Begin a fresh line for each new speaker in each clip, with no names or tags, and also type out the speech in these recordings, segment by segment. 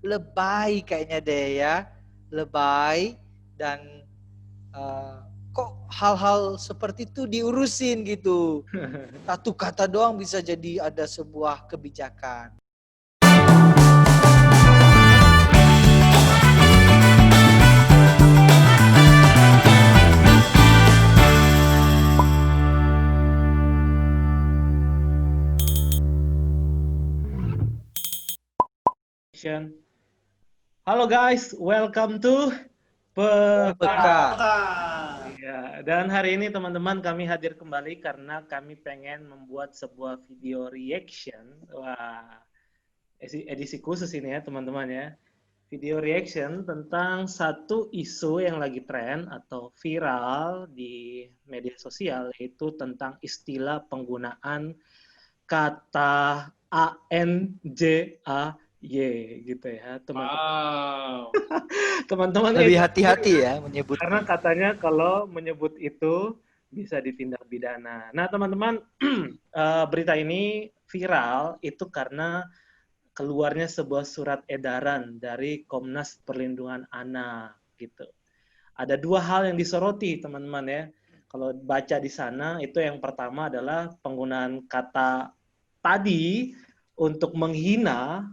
lebay kayaknya deh ya, lebay dan eh, kok hal-hal seperti itu diurusin gitu. Satu kata doang bisa jadi ada sebuah kebijakan.
Halo guys, welcome to
PK.
Pekan. Ya, dan hari ini teman-teman kami hadir kembali karena kami pengen membuat sebuah video reaction. Wah, edisi khusus ini ya teman-teman ya. Video reaction tentang satu isu yang lagi tren atau viral di media sosial, yaitu tentang istilah penggunaan kata ANJAY gitu ya teman-teman.
Wow.
Teman-teman
Lebih
ingat
hati-hati
ya,
ya
karena
menyebutnya.
katanya kalau menyebut itu bisa ditindak pidana. Nah, teman-teman, berita ini viral itu karena keluarnya sebuah surat edaran dari Komnas Perlindungan Anak gitu. Ada dua hal yang disoroti, teman-teman ya. Kalau baca di sana, itu yang pertama adalah penggunaan kata tadi untuk menghina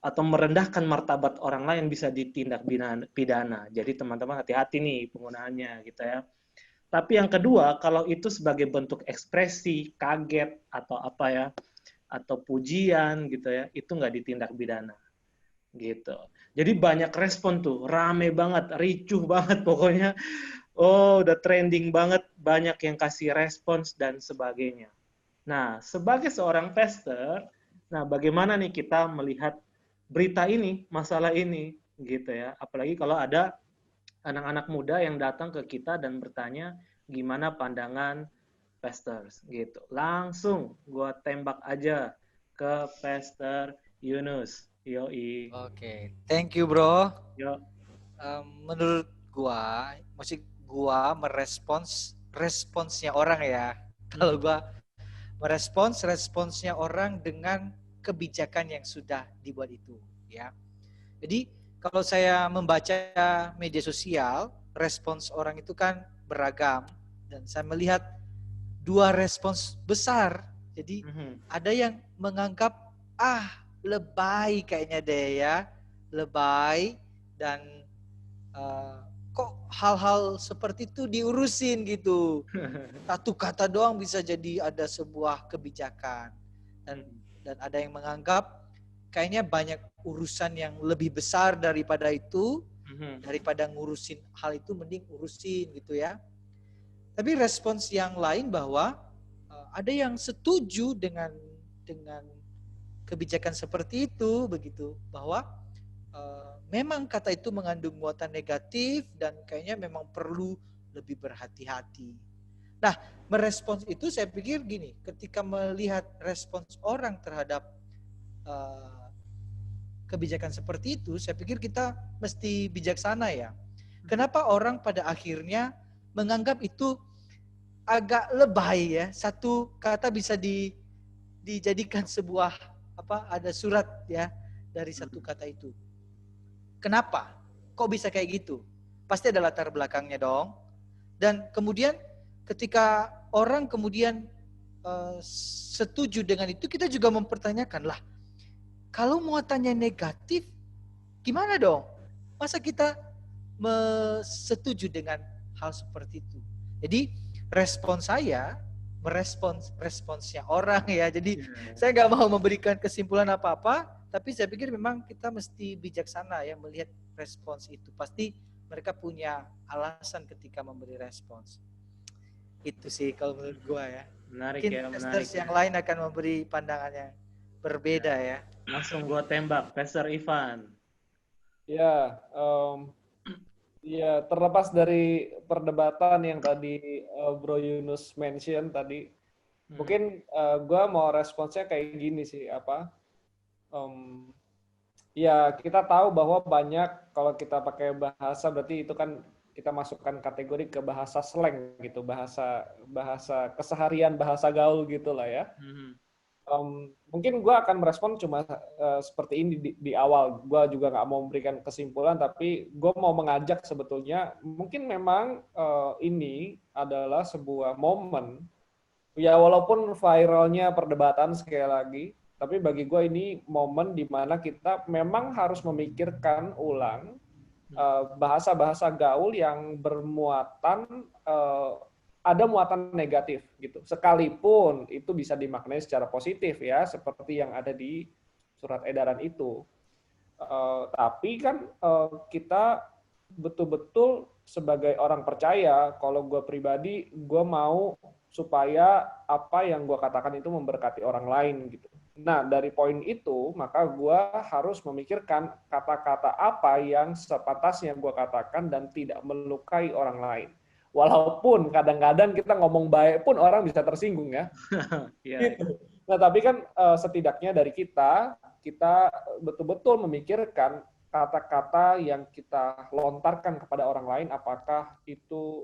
atau merendahkan martabat orang lain bisa ditindak pidana. Jadi teman-teman hati-hati nih penggunaannya gitu ya. Tapi yang kedua, kalau itu sebagai bentuk ekspresi, kaget atau apa ya, atau pujian gitu ya, itu nggak ditindak pidana gitu. Jadi banyak respon tuh, rame banget, ricuh banget pokoknya. Oh, udah trending banget, banyak yang kasih respons dan sebagainya. Nah, sebagai seorang tester, nah bagaimana nih kita melihat berita ini, masalah ini, gitu ya. Apalagi kalau ada anak-anak muda yang datang ke kita dan bertanya gimana pandangan testers, gitu. Langsung gua tembak aja ke Pester Yunus. Yoi.
Oke, thank you bro.
Yo.
Menurut gua, musik gua responsnya orang ya. Kalau
Mhm.
gua responsnya orang dengan kebijakan yang sudah dibuat itu, ya. Jadi kalau saya membaca media sosial, respons orang itu kan beragam dan saya melihat dua respons besar. Jadi
Mhm.
ada yang menganggap lebay kayaknya deh ya, lebay dan uh, kok hal-hal seperti itu diurusin gitu. Satu kata doang bisa jadi ada sebuah kebijakan dan
Mhm.
ada yang menganggap kayaknya banyak urusan yang lebih besar daripada itu,
Mhm.
daripada ngurusin hal itu mending urusin gitu ya. Tapi respons yang lain bahwa ada yang setuju dengan kebijakan seperti itu begitu, bahwa memang kata itu mengandung muatan negatif dan kayaknya memang perlu lebih berhati-hati. Nah, merespons itu saya pikir gini, ketika melihat respons orang terhadap uh, kebijakan seperti itu, saya pikir kita mesti bijaksana ya. Kenapa orang pada akhirnya menganggap itu agak lebay ya? Satu kata bisa dijadikan sebuah ada surat ya dari satu
Mhm.
kata itu. Kenapa? Kok bisa kayak gitu? Pasti ada latar belakangnya dong. Dan kemudian ketika orang kemudian setuju dengan itu, kita juga mempertanyakan lah, kalau muatannya negatif, gimana dong? Masa kita setuju dengan hal seperti itu? Jadi respons saya responsnya orang ya. Jadi
Yeah.
saya nggak mau memberikan kesimpulan apa-apa, tapi saya pikir memang kita mesti bijaksana ya melihat respons itu. Pasti mereka punya alasan ketika memberi respons. Itu sih kalau menurut
Mhm.
gua ya.
Menarik
Mungkin
ya, menarik
testers
ya.
yang lain akan memberi pandangan yang
Ya.
berbeda ya.
Langsung gua tembak, Pastor Ivan.
Ya, ya terlepas dari perdebatan yang tadi Bro Yunus mention tadi,
Hmm.
mungkin gue mau responsnya kayak gini sih, apa? em, ya kita tahu bahwa banyak kalau kita pakai bahasa berarti itu kan kita masukkan kategori ke bahasa slang gitu, bahasa bahasa keseharian, bahasa gaul gitulah ya.
Hmm.
Mungkin gue akan merespon cuma seperti ini di awal. Gue juga nggak mau memberikan kesimpulan, tapi gue mau mengajak sebetulnya, mungkin memang ini adalah sebuah momen, ya walaupun viralnya perdebatan sekali lagi, tapi bagi gue ini momen di mana kita memang harus memikirkan ulang bahasa-bahasa gaul yang bermuatan ada muatan negatif gitu. Sekalipun itu bisa dimaknai secara positif ya, seperti yang ada di surat edaran itu. Tapi kan kita betul-betul sebagai orang percaya, kalau gue pribadi, gue mau supaya apa yang gue katakan itu memberkati orang lain gitu. Nah, dari poin itu, maka gue harus memikirkan kata-kata apa yang sepantasnya gue katakan dan tidak melukai orang lain. Walaupun kadang-kadang kita ngomong baik pun orang bisa tersinggung ya. Gitu. Nah, tapi kan setidaknya dari kita betul-betul memikirkan kata-kata yang kita lontarkan kepada orang lain, apakah itu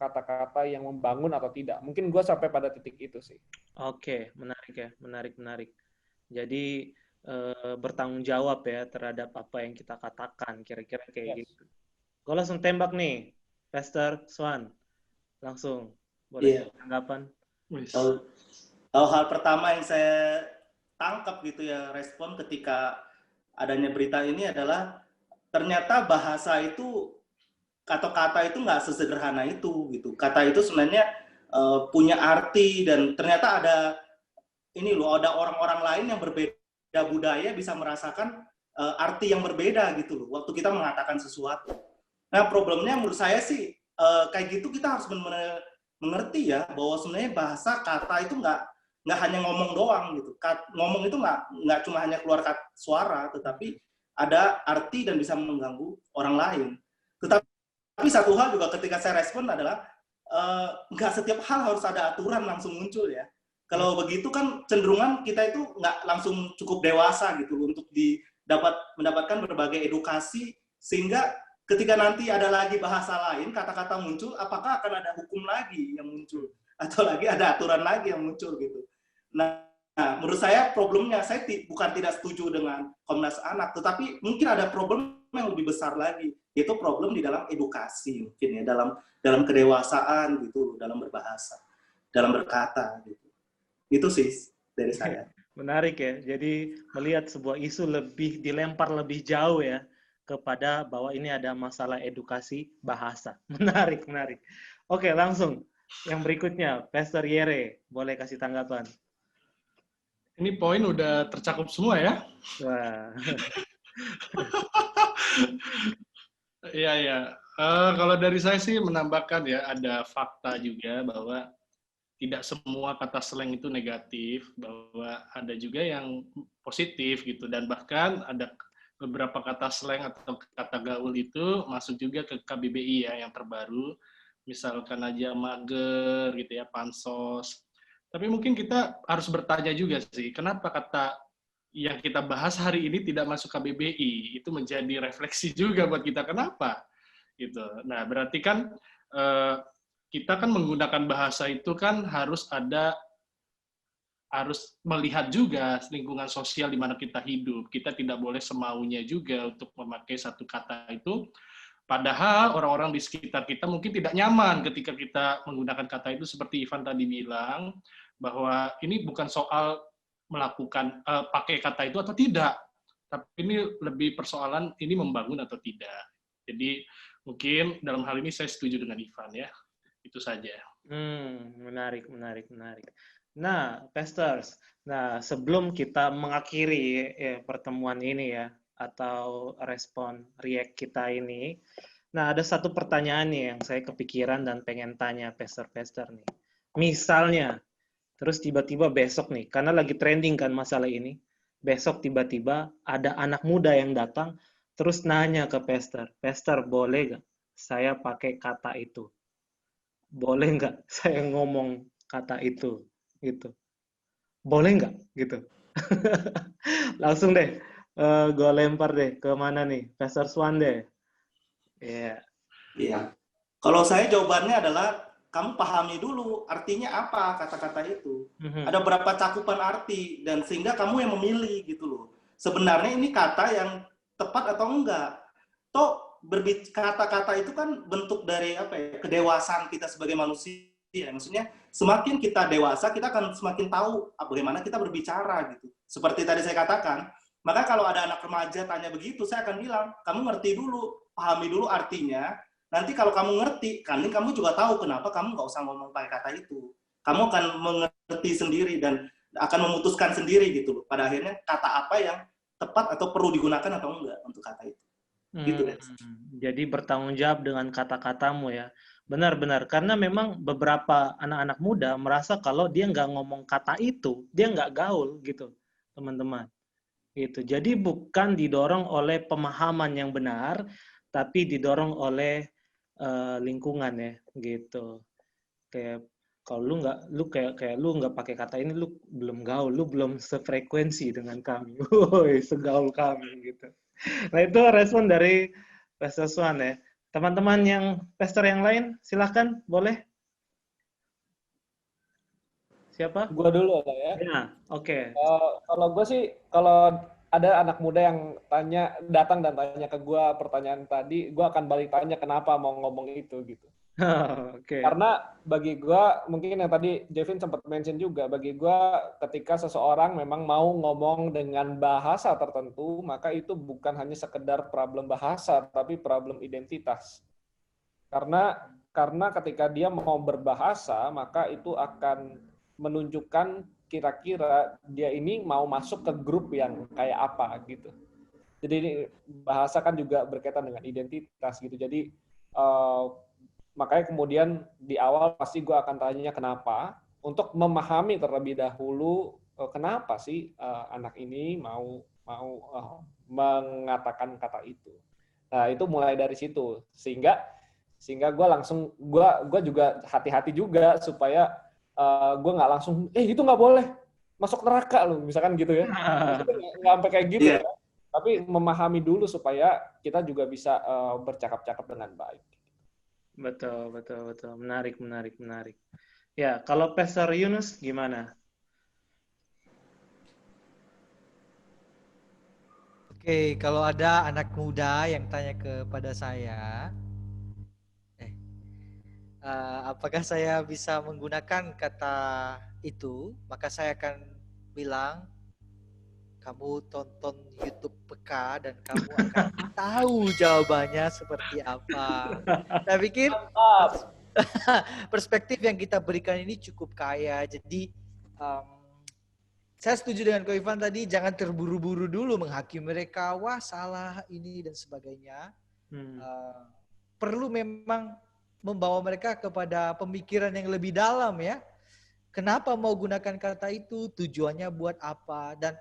kata-kata yang membangun atau tidak. Mungkin gue sampai pada titik itu sih.
Oke, menarik ya, menarik. Jadi bertanggung jawab ya terhadap apa yang kita katakan, kira-kira kayak gitu. Gue langsung tembak nih, Pastor Swan, langsung boleh tanggapan.
Kalau hal pertama yang saya tangkap gitu ya, respon ketika adanya berita ini adalah ternyata bahasa itu atau kata itu nggak sesederhana itu gitu. Kata itu sebenarnya punya arti, dan ternyata ada ada orang-orang lain yang berbeda budaya bisa merasakan arti yang berbeda gitu loh waktu kita mengatakan sesuatu. Nah, problemnya menurut saya sih kayak gitu kita harus benar-benar mengerti ya bahwa sebenarnya bahasa kata itu nggak hanya ngomong doang gitu. Ngomong itu nggak cuma hanya keluar suara, tetapi ada arti dan bisa mengganggu orang lain. Tetapi satu hal juga ketika saya respon adalah nggak setiap hal harus ada aturan langsung muncul ya. Kalau begitu kan cenderungan kita itu nggak langsung cukup dewasa gitu untuk mendapatkan berbagai edukasi, sehingga ketika nanti ada lagi bahasa lain, kata-kata muncul, apakah akan ada hukum lagi yang muncul? Atau lagi ada aturan lagi yang muncul gitu. Nah, menurut saya problemnya, saya bukan tidak setuju dengan Komnas Anak, tetapi mungkin ada problem yang lebih besar lagi, yaitu problem di dalam edukasi mungkin ya, dalam kedewasaan gitu, dalam berbahasa, dalam berkata gitu. Itu sih dari saya.
Menarik ya, jadi melihat sebuah isu dilempar lebih jauh ya, kepada bahwa ini ada masalah edukasi bahasa. Menarik. Oke, langsung. Yang berikutnya, Pastor Yere, boleh kasih tanggapan.
Ini poin udah tercakup semua ya?
Wah.
Iya. Kalau dari saya sih menambahkan ya, ada fakta juga bahwa tidak semua kata slang itu negatif, bahwa ada juga yang positif gitu, dan bahkan ada beberapa kata slang atau kata gaul itu masuk juga ke KBBI ya yang terbaru, misalkan aja mager gitu ya, pansos. Tapi mungkin kita harus bertanya juga sih, kenapa kata yang kita bahas hari ini tidak masuk KBBI? Itu menjadi refleksi juga buat kita, kenapa? Gitu. Nah, berarti kan kita kan menggunakan bahasa itu kan harus melihat juga lingkungan sosial di mana kita hidup. Kita tidak boleh semaunya juga untuk memakai satu kata itu. Padahal orang-orang di sekitar kita mungkin tidak nyaman ketika kita menggunakan kata itu, seperti Ivan tadi bilang, bahwa ini bukan soal melakukan pakai kata itu atau tidak, tapi ini lebih persoalan ini membangun atau tidak. Jadi mungkin dalam hal ini saya setuju dengan Ivan ya. Itu saja.
Menarik. Nah, Pastors, sebelum kita mengakhiri pertemuan ini ya, atau respon react kita ini, ada satu pertanyaan nih yang saya kepikiran dan pengen tanya Pastor nih. Misalnya, terus tiba-tiba besok nih, karena lagi trending kan masalah ini, besok tiba-tiba ada anak muda yang datang, terus nanya ke Pastor, boleh nggak saya pakai kata itu? Boleh nggak saya ngomong kata itu? Gitu. Boleh nggak? Gitu. Langsung deh, gue lempar deh ke mana nih? Pastor Swan deh.
Iya. Kalau saya jawabannya adalah kamu pahami dulu artinya apa kata-kata itu. Ada berapa cakupan arti, dan sehingga kamu yang memilih gitu loh. Sebenarnya ini kata yang tepat atau enggak. Toh kata-kata itu kan bentuk dari apa ya, kedewasaan kita sebagai manusia. Maksudnya semakin kita dewasa, kita akan semakin tahu bagaimana kita berbicara gitu. Seperti tadi saya katakan, maka kalau ada anak remaja tanya begitu, saya akan bilang, kamu ngerti dulu, pahami dulu artinya. Nanti kalau kamu ngerti, kamu juga tahu kenapa kamu nggak usah ngomong pakai kata itu. Kamu akan mengerti sendiri dan akan memutuskan sendiri gitu loh. Pada akhirnya kata apa yang tepat atau perlu digunakan atau enggak untuk kata itu. Gitu deh.
Jadi bertanggung jawab dengan kata-katamu ya. Benar-benar, karena memang beberapa anak-anak muda merasa kalau dia nggak ngomong kata itu, dia nggak gaul gitu, teman-teman. Gitu. Jadi bukan didorong oleh pemahaman yang benar, tapi didorong oleh lingkungan ya, gitu. Kayak kalau lu nggak pakai kata ini, lu belum gaul, lu belum sefrekuensi dengan kami, woi, segaul kami gitu. Nah itu respon dari Pastor Swan ya. Teman-teman yang pastor yang lain, silahkan, boleh. Siapa?
Gua dulu lah ya.
Ya, oke.
Kalau gue sih, kalau ada anak muda yang datang dan tanya ke gue pertanyaan tadi, gue akan balik tanya kenapa mau ngomong itu gitu.
Oke.
Karena bagi gue, mungkin yang tadi Jevin sempat mention juga, bagi gue ketika seseorang memang mau ngomong dengan bahasa tertentu, maka itu bukan hanya sekedar problem bahasa, tapi problem identitas. Karena ketika dia mau berbahasa, maka itu akan menunjukkan kira-kira dia ini mau masuk ke grup yang kayak apa gitu. Jadi bahasa kan juga berkaitan dengan identitas gitu. Jadi makanya kemudian di awal pasti gue akan tanya kenapa, untuk memahami terlebih dahulu kenapa sih anak ini mau mengatakan kata itu. Nah itu mulai dari situ, sehingga gue juga hati-hati juga supaya gue nggak langsung itu nggak boleh masuk neraka loh misalkan gitu ya. Nggak sampai kayak gitu ya. Tapi memahami dulu supaya kita juga bisa bercakap-cakap dengan baik.
Betul. Menarik. Ya, kalau Pastor Yunus gimana?
Oke, kalau ada anak muda yang tanya kepada saya, apakah saya bisa menggunakan kata itu, maka saya akan bilang, kamu tonton YouTube Peka dan kamu akan tahu jawabannya seperti apa. Saya pikir perspektif yang kita berikan ini cukup kaya. Jadi saya setuju dengan Ko Ivan tadi, jangan terburu-buru dulu menghakimi mereka, wah salah ini dan sebagainya. Perlu memang membawa mereka kepada pemikiran yang lebih dalam ya. Kenapa mau gunakan kata itu, tujuannya buat apa, dan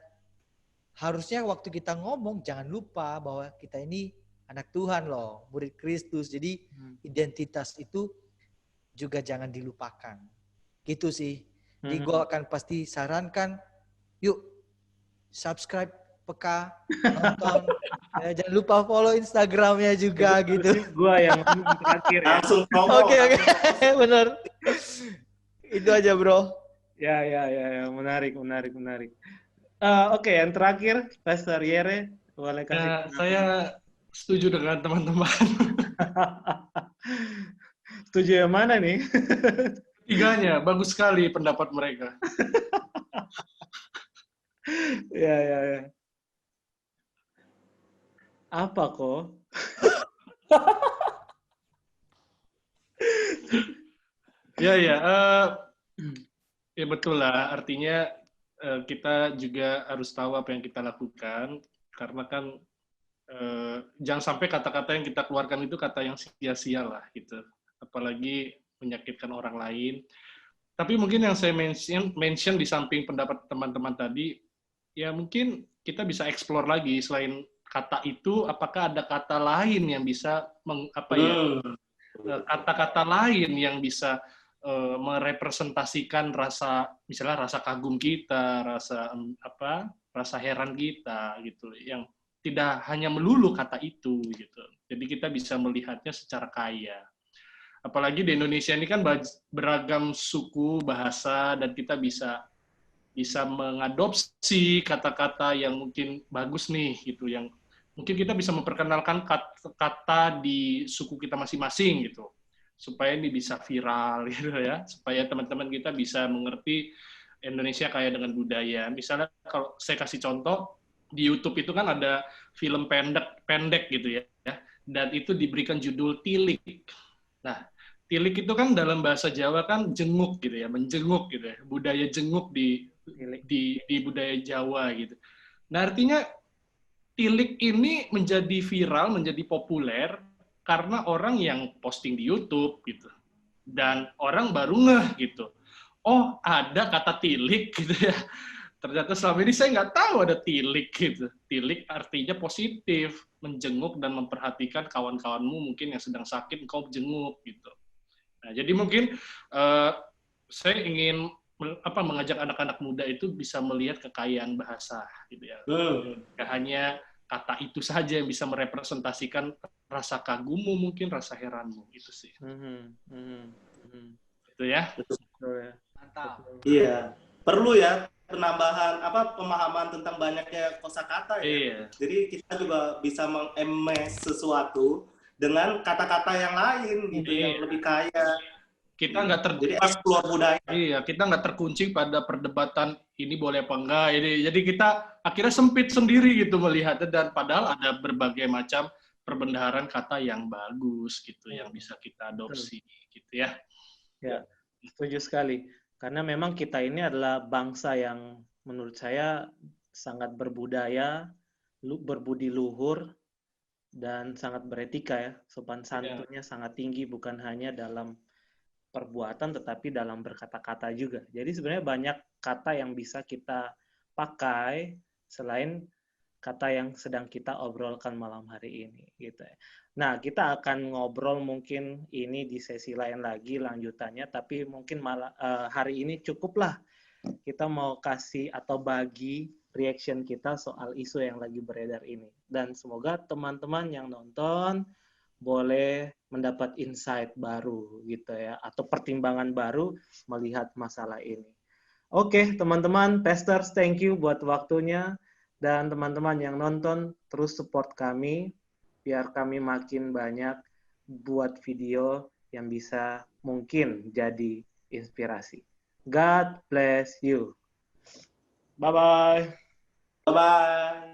harusnya waktu kita ngomong jangan lupa bahwa kita ini anak Tuhan loh, murid Kristus. Jadi identitas itu juga jangan dilupakan. Gitu sih. Jadi gue akan pasti sarankan, yuk subscribe Peka, nonton. Jangan lupa follow Instagramnya juga gitu.
Gue yang terakhir ya.
Langsung promo.
Oke, benar. Itu aja bro.
Ya, menarik. Oke, yang terakhir, Pastor Yere, boleh kasih.
Saya setuju dengan teman-teman.
Setuju yang mana nih?
Tiganya, bagus sekali pendapat mereka.
Ya. Apa kok?
Ya betul lah. Artinya kita juga harus tahu apa yang kita lakukan, karena kan jangan sampai kata-kata yang kita keluarkan itu kata yang sia-sia lah gitu, apalagi menyakitkan orang lain. Tapi mungkin yang saya mention di samping pendapat teman-teman tadi, ya mungkin kita bisa explore lagi selain kata itu, apakah ada kata lain yang bisa kata-kata lain yang bisa merepresentasikan misalnya rasa kagum kita, rasa heran kita gitu, yang tidak hanya melulu kata itu gitu. Jadi kita bisa melihatnya secara kaya. Apalagi di Indonesia ini kan beragam suku, bahasa, dan kita bisa mengadopsi kata-kata yang mungkin bagus nih gitu, yang mungkin kita bisa memperkenalkan kata di suku kita masing-masing gitu, supaya ini bisa viral gitu ya, supaya teman-teman kita bisa mengerti Indonesia kaya dengan budaya. Misalnya kalau saya kasih contoh, di YouTube itu kan ada film pendek gitu ya, dan itu diberikan judul Tilik. Nah, tilik itu kan dalam bahasa Jawa kan jenguk gitu ya, menjenguk gitu ya, budaya jenguk di budaya Jawa gitu. Nah, artinya tilik ini menjadi viral, menjadi populer karena orang yang posting di YouTube gitu. Dan orang baru ngeh gitu. Oh, ada kata tilik gitu ya. Ternyata selama ini saya nggak tahu ada tilik gitu. Tilik artinya positif, menjenguk dan memperhatikan kawan-kawanmu mungkin yang sedang sakit, engkau jenguk gitu. Nah, jadi mungkin saya ingin mengajak anak-anak muda itu bisa melihat kekayaan bahasa gitu ya. Gak hanya kata itu saja yang bisa merepresentasikan rasa kagummu, mungkin rasa heranmu, itu sih. Itu ya.
Mantap.
Iya, perlu ya penambahan pemahaman tentang banyaknya kosakata ya.
Iya.
Jadi kita juga bisa mengemes sesuatu dengan kata-kata yang lain gitu yang lebih kaya.
Kita nggak
Jadi explore budaya.
Iya, kita nggak terkunci pada perdebatan ini boleh apa enggak. Jadi kita akhirnya sempit sendiri gitu melihatnya, dan padahal ada berbagai macam perbendaharaan kata yang bagus gitu yang bisa kita adopsi gitu ya.
Ya, setuju sekali. Karena memang kita ini adalah bangsa yang menurut saya sangat berbudaya, berbudi luhur, dan sangat beretika ya. Sopan santunnya sangat tinggi, bukan hanya dalam perbuatan tetapi dalam berkata-kata juga. Jadi sebenarnya banyak kata yang bisa kita pakai selain kata yang sedang kita obrolkan malam hari ini gitu ya. Nah, kita akan ngobrol mungkin ini di sesi lain lagi lanjutannya, tapi mungkin hari ini cukuplah kita mau kasih atau bagi reaction kita soal isu yang lagi beredar ini. Dan semoga teman-teman yang nonton boleh mendapat insight baru gitu ya, atau pertimbangan baru melihat masalah ini. Oke, teman-teman, testers, thank you buat waktunya. Dan teman-teman yang nonton, terus support kami, biar kami makin banyak buat video yang bisa mungkin jadi inspirasi. God bless you. Bye-bye.
Bye-bye.